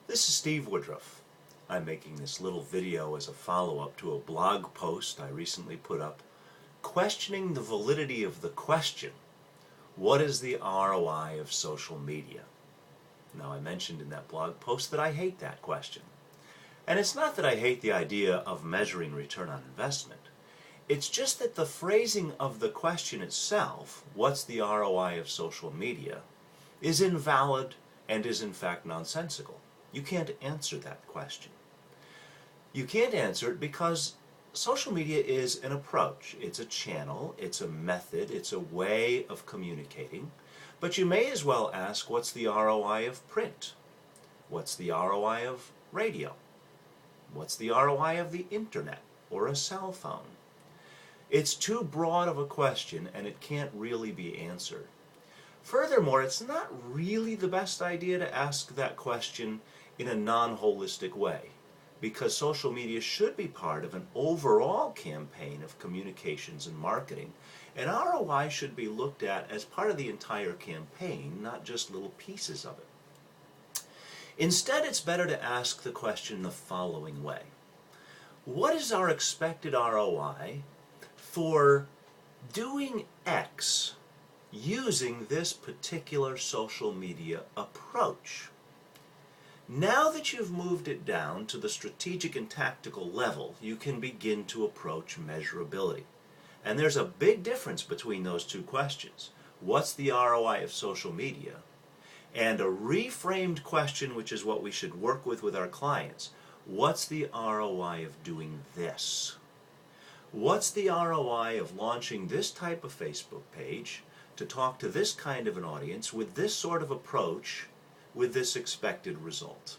This is Steve Woodruff. I'm making this little video as a follow-up to a blog post I recently put up questioning the validity of the question, what is the ROI of social media? Now, I mentioned in that blog post that I hate that question. And it's not that I hate the idea of measuring return on investment. It's just that the phrasing of the question itself, what's the ROI of social media, is invalid and is in fact nonsensical. You can't answer that question. You can't answer it because social media is an approach. It's a channel, it's a method, it's a way of communicating. But you may as well ask, what's the ROI of print? What's the ROI of radio? What's the ROI of the internet or a cell phone? It's too broad of a question and it can't really be answered. Furthermore, it's not really the best idea to ask that question in a non-holistic way, because social media should be part of an overall campaign of communications and marketing, and ROI should be looked at as part of the entire campaign, not just little pieces of it. Instead, it's better to ask the question the following way. What is our expected ROI for doing X using this particular social media approach? Now that you've moved it down to the strategic and tactical level, you can begin to approach measurability. And there's a big difference between those two questions. What's the ROI of social media? And a reframed question, which is what we should work with our clients. What's the ROI of doing this? What's the ROI of launching this type of Facebook page to talk to this kind of an audience with this sort of approach with this expected result?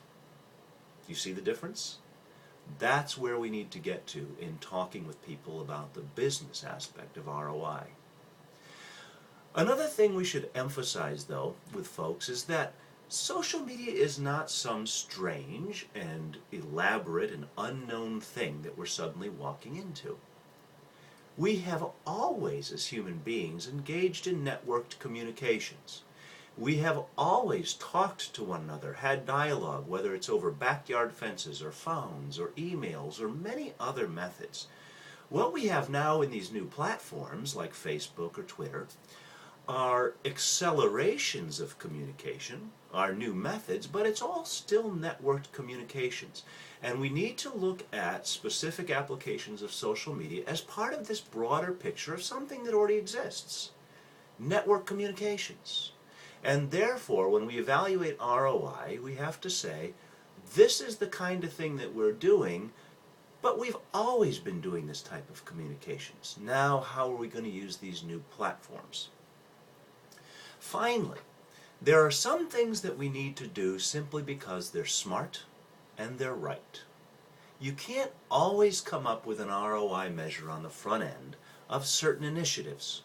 Do you see the difference? That's where we need to get to in talking with people about the business aspect of ROI. Another thing we should emphasize, though, with folks is that social media is not some strange and elaborate and unknown thing that we're suddenly walking into. We have always, as human beings, engaged in networked communications. We have always talked to one another, had dialogue, whether it's over backyard fences or phones or emails or many other methods. What we have now in these new platforms like Facebook or Twitter are accelerations of communication, are new methods, but it's all still networked communications. And we need to look at specific applications of social media as part of this broader picture of something that already exists. Network communications. And therefore, when we evaluate ROI, we have to say, this is the kind of thing that we're doing, but we've always been doing this type of communications. Now, how are we going to use these new platforms? Finally, there are some things that we need to do simply because they're smart and they're right. You can't always come up with an ROI measure on the front end of certain initiatives.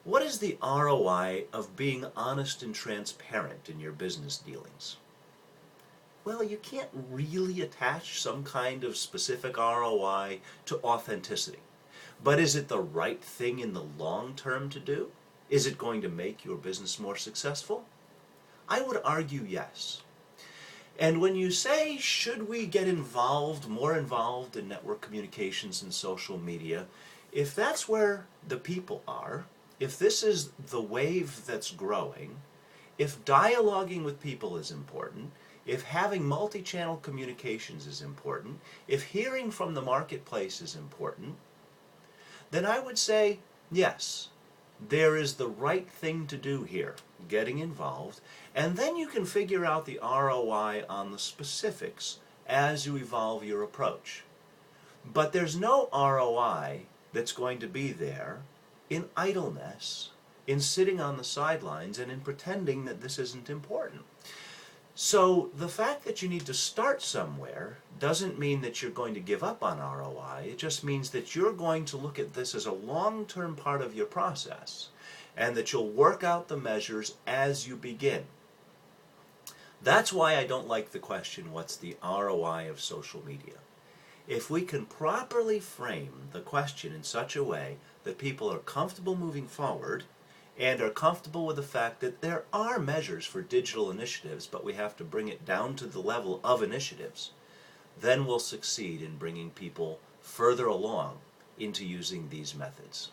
What is the ROI of being honest and transparent in your business dealings? Well, you can't really attach some kind of specific ROI to authenticity. But is it the right thing in the long term to do? Is it going to make your business more successful? I would argue yes. And when you say, should we get more involved in network communications and social media, if that's where the people are, if this is the wave that's growing, if dialoguing with people is important, if having multi-channel communications is important, if hearing from the marketplace is important, then I would say, yes, there is the right thing to do here, getting involved, and then you can figure out the ROI on the specifics as you evolve your approach. But there's no ROI that's going to be there in idleness, in sitting on the sidelines, and in pretending that this isn't important. So the fact that you need to start somewhere doesn't mean that you're going to give up on ROI. It just means that you're going to look at this as a long-term part of your process and that you'll work out the measures as you begin. That's why I don't like the question, what's the ROI of social media? If we can properly frame the question in such a way that people are comfortable moving forward and are comfortable with the fact that there are measures for digital initiatives, but we have to bring it down to the level of initiatives, then we'll succeed in bringing people further along into using these methods.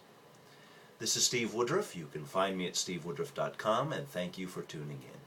This is Steve Woodruff. You can find me at stevewoodruff.com, and thank you for tuning in.